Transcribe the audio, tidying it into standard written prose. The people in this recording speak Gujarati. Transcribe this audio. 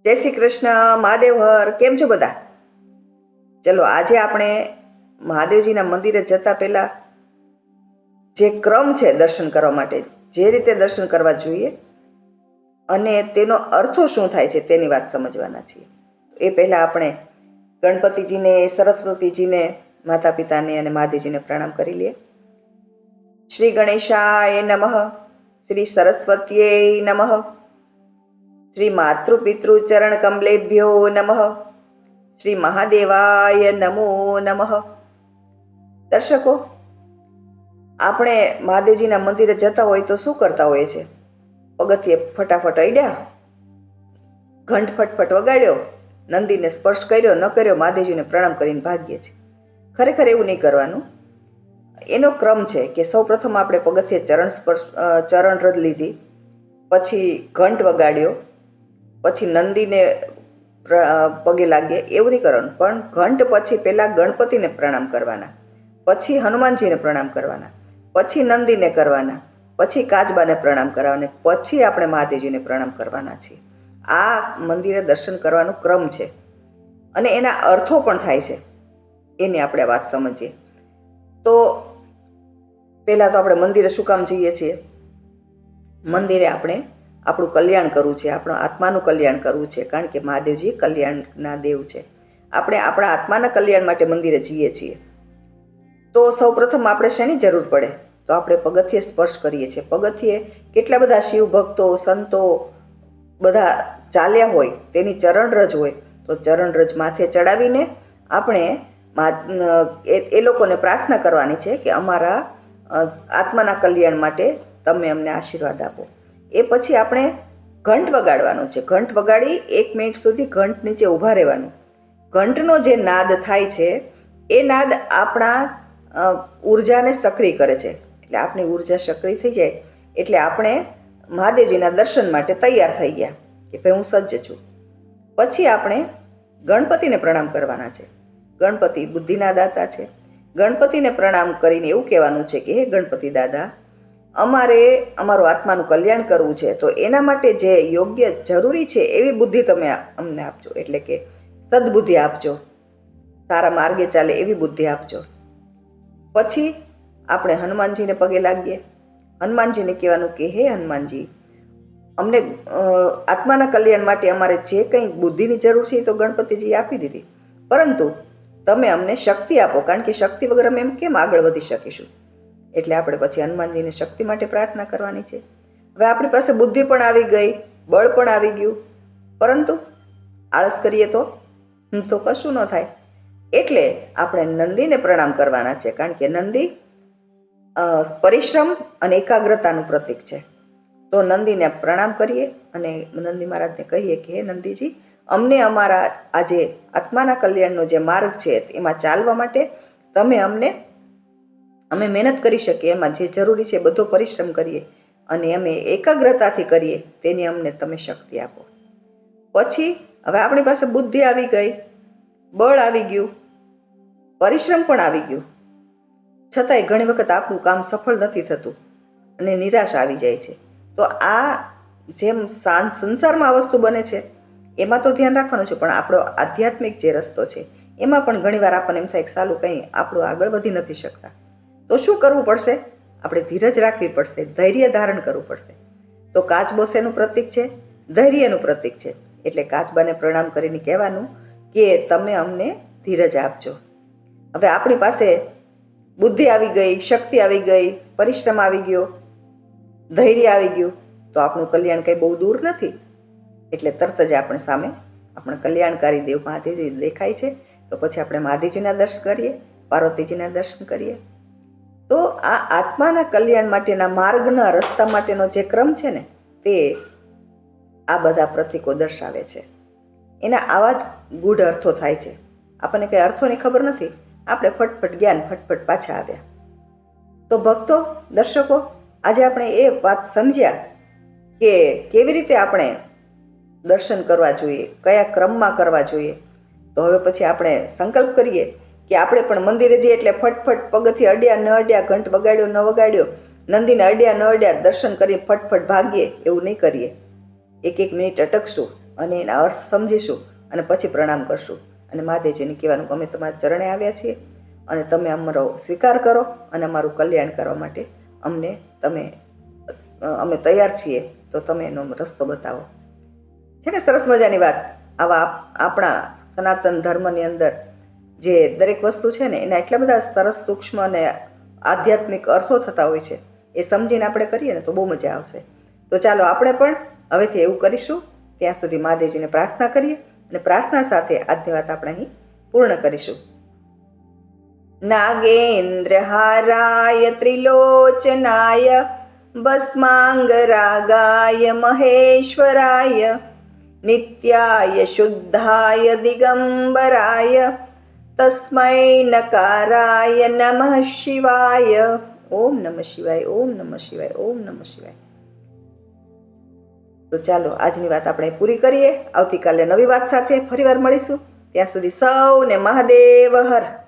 જય શ્રી કૃષ્ણ. મહાદેવ હર. કેમ છો બધા? ચલો આજે આપણે મહાદેવજીના મંદિરે જતા પહેલા જે ક્રમ છે દર્શન કરવા માટે, જે રીતે દર્શન કરવા જોઈએ અને તેનો અર્થો શું થાય છે તેની વાત સમજવાના છીએ. એ પહેલા આપણે ગણપતિજીને, સરસ્વતીજીને, માતા પિતાને અને મહાદેવજીને પ્રણામ કરી લઈએ. શ્રી ગણેશાય નમઃ, શ્રી સરસ્વતીય નમઃ, શ્રી માતૃ પિતૃ ચરણ કમલેભ્યો નમઃ, શ્રી મહાદેવાય નમો નમઃ. દર્શકો, આપણે મહાદેવજીના મંદિરે જતા હોય તો શું કરતા હોય છે? પગથિયે ફટાફટ અડ્યા, ઘંટ ફટફટ વગાડ્યો, નંદીને સ્પર્શ કર્યો ન કર્યો, મહાદેવજીને પ્રણામ કરીને ભાગીએ છીએ. ખરેખર એવું નહીં કરવાનું. એનો ક્રમ છે કે સૌ પ્રથમ આપણે પગથિયે ચરણ રદ લીધી, પછી ઘંટ વગાડ્યો, પછી નંદીને પગે લાગીએ. એવું નહીં કરવાનું. પણ ઘંટ પછી પહેલા ગણપતિને પ્રણામ કરવાના, પછી હનુમાનજીને પ્રણામ કરવાના, પછી નંદીને કરવાના, પછી કાચબાને પ્રણામ કરવાના, પછી આપણે મહાદેવજીને પ્રણામ કરવાના છીએ. આ મંદિરે દર્શન કરવાનો ક્રમ છે અને એના અર્થો પણ થાય છે. એની આપણે વાત સમજીએ. તો પહેલા તો આપણે મંદિરે શું કામ જઈએ છીએ? મંદિરે આપણે આપણું કલ્યાણ કરવું છે, આપણા આત્માનું કલ્યાણ કરવું છે, કારણ કે મહાદેવજી કલ્યાણના દેવ છે. આપણે આપણા આત્માના કલ્યાણ માટે મંદિરે જઈએ છીએ. તો સૌ પ્રથમ આપણે શેની જરૂર પડે? તો આપણે પગથિયે સ્પર્શ કરીએ છીએ. પગથિયે કેટલા બધા શિવ ભક્તો, સંતો બધા ચાલ્યા હોય, તેની ચરણરજ હોય, તો ચરણરજ માથે ચડાવીને આપણે એ લોકોને પ્રાર્થના કરવાની છે કે અમારા આત્માના કલ્યાણ માટે તમે અમને આશીર્વાદ આપો. એ પછી આપણે ઘંટ વગાડવાનો છે. ઘંટ વગાડી 1 મિનિટ સુધી ઘંટ નીચે ઊભા રહેવાનું. ઘંટનો જે નાદ થાય છે એ નાદ આપણા ઉર્જાને સક્રિય કરે છે. એટલે આપણી ઉર્જા સક્રિય થઈ જાય એટલે આપણે મહાદેવજીના દર્શન માટે તૈયાર થઈ ગયા કે ભાઈ હું સજ્જ છું. પછી આપણે ગણપતિને પ્રણામ કરવાના છે. ગણપતિ બુદ્ધિના દાતા છે. ગણપતિને પ્રણામ કરીને એવું કહેવાનું છે કે હે ગણપતિ દાદા, અમારે અમારું આત્માનું કલ્યાણ કરવું છે, તો એના માટે જે યોગ્ય જરૂરી છે એવી બુદ્ધિ તમે અમને આપજો. એટલે કે સદબુદ્ધિ આપજો, સારા માર્ગે ચાલે એવી બુદ્ધિ આપજો. પછી આપણે હનુમાનજીને પગે લાગીએ. હનુમાનજીને કહેવાનું કે હે હનુમાનજી, અમને આત્માના કલ્યાણ માટે અમારે જે કંઈ બુદ્ધિની જરૂર છે એ તો ગણપતિજીએ આપી દીધી, પરંતુ તમે અમને શક્તિ આપો, કારણ કે શક્તિ વગર અમે એમ કેમ આગળ વધી શકીશું? એટલે આપણે પછી હનુમાનજીને શક્તિ માટે પ્રાર્થના કરવાની છે. હવે આપણી પાસે બુદ્ધિ પણ આવી ગઈ, બળ પણ આવી ગયું, પરંતુ આળસ કરીએ તો કશું ન થાય. એટલે આપણે નંદીને પ્રણામ કરવાના છે, કારણ કે નંદી પરિશ્રમ અને એકાગ્રતાનું પ્રતીક છે. તો નંદીને પ્રણામ કરીએ અને નંદી મહારાજને કહીએ કે હે નંદીજી, અમને અમારા આજે આત્માના કલ્યાણનો જે માર્ગ છે એમાં ચાલવા માટે તમે અમે મહેનત કરી શકીએ, એમાં જે જરૂરી છે બધો પરિશ્રમ કરીએ અને અમે એકાગ્રતાથી કરીએ, તેની અમને તમે શક્તિ આપો. પછી હવે આપણી પાસે બુદ્ધિ આવી ગઈ, બળ આવી ગયું, પરિશ્રમ પણ આવી ગયું, છતાંય ઘણી વખત આપણું કામ સફળ નથી થતું અને નિરાશા આવી જાય છે. તો આ જેમ સંસારમાં વસ્તુ બને છે એમાં તો ધ્યાન રાખવાનું છે, પણ આપણો આધ્યાત્મિક જે રસ્તો છે એમાં પણ ઘણીવાર આપણને એમ થાય કે સાલું કંઈ આપણું આગળ વધી નથી શકતા. તો શું કરવું પડશે? આપણે ધીરજ રાખવી પડશે, ધૈર્ય ધારણ કરવું પડશે. તો કાચબો શેનું પ્રતીક છે? ધૈર્યનું પ્રતીક છે. એટલે કાચબાને પ્રણામ કરીને કહેવાનું કે તમે અમને ધીરજ આપજો. હવે આપણી પાસે બુદ્ધિ આવી ગઈ, શક્તિ આવી ગઈ, પરિશ્રમ આવી ગયો, ધૈર્ય આવી ગયું, તો આપણું કલ્યાણ કંઈ બહુ દૂર નથી. એટલે તરત જ આપણે સામે આપણે કલ્યાણકારી દેવ મહાદેવજી દેખાય છે. તો પછી આપણે મહાદેવજીના દર્શન કરીએ, પાર્વતીજીના દર્શન કરીએ. તો આ આત્માના કલ્યાણ માટેના માર્ગના રસ્તા માટેનો જે ક્રમ છે ને, તે આ બધા પ્રતીકો દર્શાવે છે. એના આવા જ ગૂઢ અર્થો થાય છે. આપણને કંઈ અર્થોની ખબર નથી, આપણે ફટફટ ગયા ને ફટફટ પાછા આવ્યા. તો ભક્તો, દર્શકો, આજે આપણે એ વાત સમજ્યા કે કેવી રીતે આપણે દર્શન કરવા જોઈએ, કયા ક્રમમાં કરવા જોઈએ. તો હવે પછી આપણે સંકલ્પ કરીએ કે આપણે પણ મંદિરે જઈએ એટલે ફટફટ પગથિયે અડ્યા ન અડ્યા, ઘંટ વગાડ્યો ન વગાડ્યો, નંદીને અડ્યા ન અડ્યા, દર્શન કરી ફટફટ ભાગીએ, એવું નહીં કરીએ. 1 મિનિટ અટકશું, અને એના અર્થ સમજીશું અને પછી પ્રણામ કરશું. અને મહાદેવજીને કહેવાનું કે અમે તમારા ચરણે આવ્યા છીએ અને તમે અમારો સ્વીકાર કરો અને અમારું કલ્યાણ કરવા માટે અમે તૈયાર છીએ, તો તમે એનો રસ્તો બતાવો. છે ને સરસ મજાની વાત. આવા આપણા સનાતન ધર્મની અંદર જે દરેક વસ્તુ છે ને એના એટલા બધા સરસ સૂક્ષ્મ અને આધ્યાત્મિક અર્થો થતા હોય છે. એ સમજીને આપણે કરીએ ને તો બહુ મજા આવશે. તો ચાલો આપણે પણ હવેથી એવું કરીશું. ત્યાં સુધી મહાદેવજીને પ્રાર્થના કરીએ અને પ્રાર્થના સાથે આજની વાત આપણે અહીં પૂર્ણ કરીશું. નાગેન્દ્રહારાય ત્રિલોચનાય ભસ્માંગરાગાય મહેશ્વરાય નિત્યાય શુદ્ધાય દિગંબરાય તસ્મૈ નકારાય નમઃ શિવાય. ઓમ નમઃ શિવાય, ઓમ નમઃ શિવાય, ઓમ નમઃ શિવાય. તો ચાલો આજની વાત આપણે પૂરી કરીએ. આવતીકાલે નવી વાત સાથે ફરીવાર મળીશું. ત્યાં સુધી સૌને મહાદેવ હર.